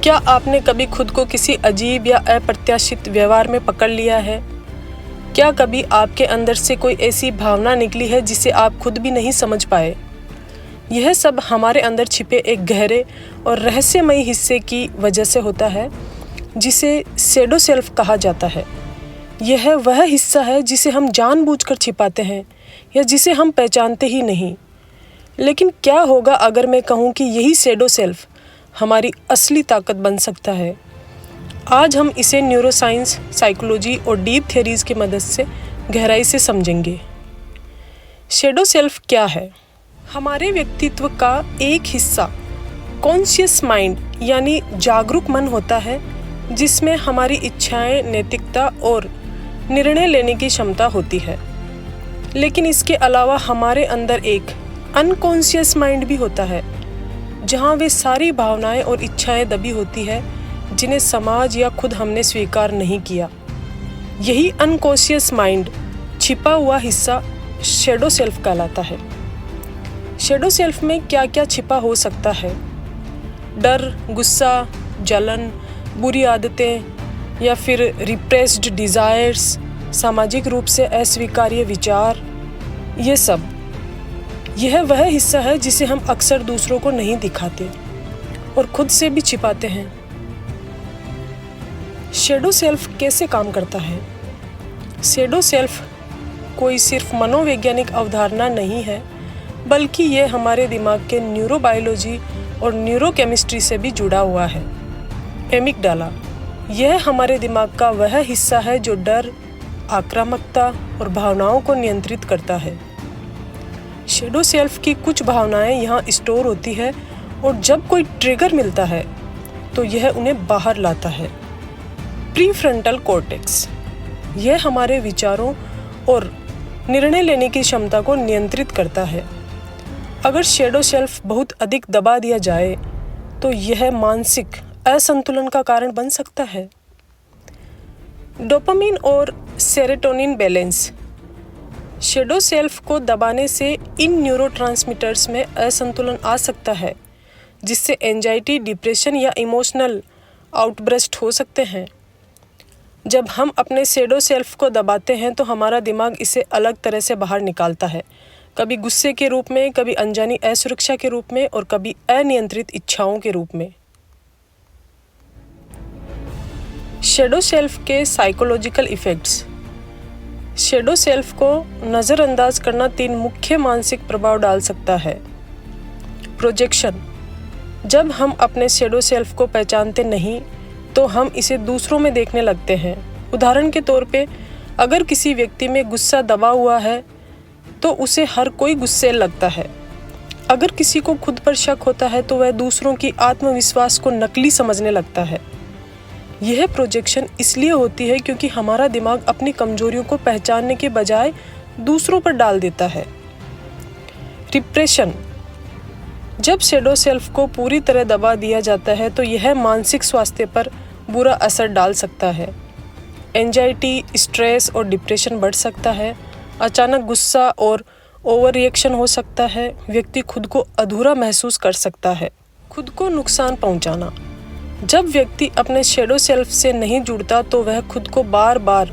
क्या आपने कभी खुद को किसी अजीब या अप्रत्याशित व्यवहार में पकड़ लिया है? क्या कभी आपके अंदर से कोई ऐसी भावना निकली है जिसे आप खुद भी नहीं समझ पाए? यह सब हमारे अंदर छिपे एक गहरे और रहस्यमयी हिस्से की वजह से होता है, जिसे शैडो सेल्फ कहा जाता है। यह वह हिस्सा है जिसे हम जानबूझकर छिपाते हैं या जिसे हम पहचानते ही नहीं। लेकिन क्या होगा अगर मैं कहूँ कि यही शैडो सेल्फ हमारी असली ताकत बन सकता है? आज हम इसे न्यूरोसाइंस, साइकोलॉजी और डीप थ्योरीज की मदद से गहराई से समझेंगे। शैडो सेल्फ क्या है? हमारे व्यक्तित्व का एक हिस्सा कॉन्शियस माइंड यानी जागरूक मन होता है, जिसमें हमारी इच्छाएं, नैतिकता और निर्णय लेने की क्षमता होती है। लेकिन इसके अलावा हमारे अंदर एक अनकॉन्शियस माइंड भी होता है, जहाँ वे सारी भावनाएं और इच्छाएं दबी होती है जिन्हें समाज या खुद हमने स्वीकार नहीं किया। यही अनकॉन्शियस माइंड, छिपा हुआ हिस्सा शैडो सेल्फ कहलाता है। शैडो सेल्फ में क्या क्या छिपा हो सकता है? डर, गुस्सा, जलन, बुरी आदतें या फिर रिप्रेस्ड डिज़ायर्स, सामाजिक रूप से अस्वीकार्य विचार, ये सब। यह वह हिस्सा है जिसे हम अक्सर दूसरों को नहीं दिखाते और खुद से भी छिपाते हैं। शैडो सेल्फ कैसे काम करता है? शैडो सेल्फ कोई सिर्फ मनोवैज्ञानिक अवधारणा नहीं है, बल्कि ये हमारे दिमाग के न्यूरोबायोलॉजी और न्यूरोकेमिस्ट्री से भी जुड़ा हुआ है। एमिगडाला, यह हमारे दिमाग का वह हिस्सा है जो डर, आक्रामकता और भावनाओं को नियंत्रित करता है। शैडो सेल्फ की कुछ भावनाएं यहाँ स्टोर होती है और जब कोई ट्रिगर मिलता है तो यह उन्हें बाहर लाता है। प्रीफ्रंटल कॉर्टेक्स, यह हमारे विचारों और निर्णय लेने की क्षमता को नियंत्रित करता है। अगर शैडो सेल्फ बहुत अधिक दबा दिया जाए तो यह मानसिक असंतुलन का कारण बन सकता है। डोपामिन और सेरोटोनिन बैलेंस, शैडो सेल्फ को दबाने से इन न्यूरोट्रांसमीटर्स में असंतुलन आ सकता है, जिससे एंजाइटी, डिप्रेशन या इमोशनल आउटब्रस्ट हो सकते हैं। जब हम अपने शैडो सेल्फ को दबाते हैं तो हमारा दिमाग इसे अलग तरह से बाहर निकालता है, कभी गुस्से के रूप में, कभी अनजानी असुरक्षा के रूप में और कभी अनियंत्रित इच्छाओं के रूप में। शैडो सेल्फ के साइकोलॉजिकल इफ़ेक्ट्स। शैडो सेल्फ को नज़रअंदाज करना 3 मुख्य मानसिक प्रभाव डाल सकता है। प्रोजेक्शन, जब हम अपने शैडो सेल्फ को पहचानते नहीं तो हम इसे दूसरों में देखने लगते हैं। उदाहरण के तौर पे, अगर किसी व्यक्ति में गुस्सा दबा हुआ है तो उसे हर कोई गुस्सैल लगता है। अगर किसी को खुद पर शक होता है तो वह दूसरों की आत्मविश्वास को नकली समझने लगता है। यह प्रोजेक्शन इसलिए होती है क्योंकि हमारा दिमाग अपनी कमजोरियों को पहचानने के बजाय दूसरों पर डाल देता है। रिप्रेशन, जब शैडो सेल्फ को पूरी तरह दबा दिया जाता है तो यह मानसिक स्वास्थ्य पर बुरा असर डाल सकता है। एंजाइटी, स्ट्रेस और डिप्रेशन बढ़ सकता है। अचानक गुस्सा और ओवर रिएक्शन हो सकता है। व्यक्ति खुद को अधूरा महसूस कर सकता है। खुद को नुकसान पहुंचाना, जब व्यक्ति अपने शैडो सेल्फ से नहीं जुड़ता तो वह खुद को बार बार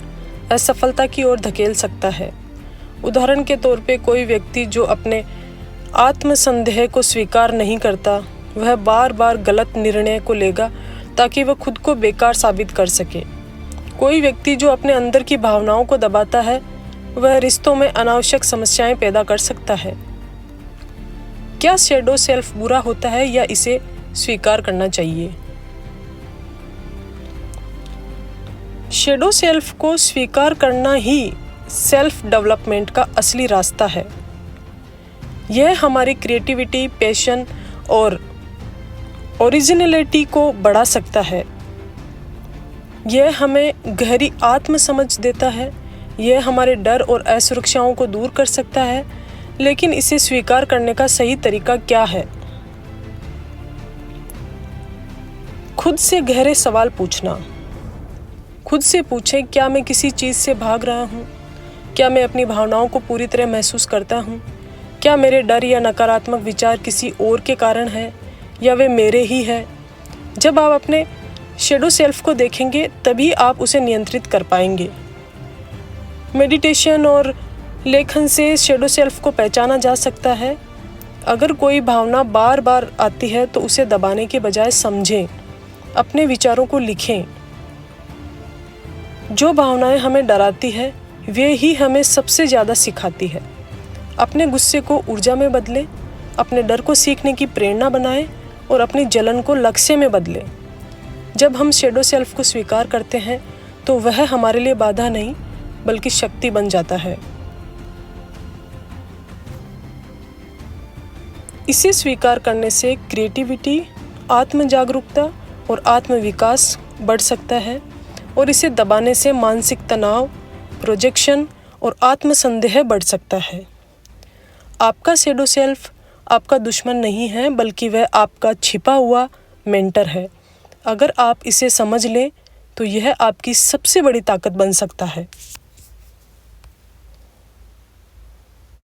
असफलता की ओर धकेल सकता है। उदाहरण के तौर पे, कोई व्यक्ति जो अपने आत्मसंदेह को स्वीकार नहीं करता, वह बार बार गलत निर्णय को लेगा ताकि वह खुद को बेकार साबित कर सके। कोई व्यक्ति जो अपने अंदर की भावनाओं को दबाता है, वह रिश्तों में अनावश्यक समस्याएं पैदा कर सकता है। क्या शैडो सेल्फ बुरा होता है या इसे स्वीकार करना चाहिए? शैडो सेल्फ को स्वीकार करना ही सेल्फ डेवलपमेंट का असली रास्ता है। यह हमारी क्रिएटिविटी, पैशन और ओरिजिनलिटी को बढ़ा सकता है। यह हमें गहरी आत्म समझ देता है। यह हमारे डर और असुरक्षाओं को दूर कर सकता है। लेकिन इसे स्वीकार करने का सही तरीका क्या है? खुद से गहरे सवाल पूछना। खुद से पूछें, क्या मैं किसी चीज़ से भाग रहा हूँ? क्या मैं अपनी भावनाओं को पूरी तरह महसूस करता हूँ? क्या मेरे डर या नकारात्मक विचार किसी और के कारण है या वे मेरे ही है? जब आप अपने शेडो सेल्फ को देखेंगे तभी आप उसे नियंत्रित कर पाएंगे। मेडिटेशन और लेखन से शेडो सेल्फ को पहचाना जा सकता है। अगर कोई भावना बार बार आती है तो उसे दबाने के बजाय समझें, अपने विचारों को लिखें। जो भावनाएं हमें डराती है वे ही हमें सबसे ज़्यादा सिखाती है। अपने गुस्से को ऊर्जा में बदलें, अपने डर को सीखने की प्रेरणा बनाएं और अपनी जलन को लक्ष्य में बदलें। जब हम शेडो सेल्फ को स्वीकार करते हैं तो वह हमारे लिए बाधा नहीं बल्कि शक्ति बन जाता है। इसे स्वीकार करने से क्रिएटिविटी, आत्म जागरूकता और आत्मविकास बढ़ सकता है और इसे दबाने से मानसिक तनाव, प्रोजेक्शन और आत्मसंदेह बढ़ सकता है। आपका शेडो सेल्फ आपका दुश्मन नहीं है बल्कि वह आपका छिपा हुआ मेंटर है। अगर आप इसे समझ लें तो यह आपकी सबसे बड़ी ताकत बन सकता है।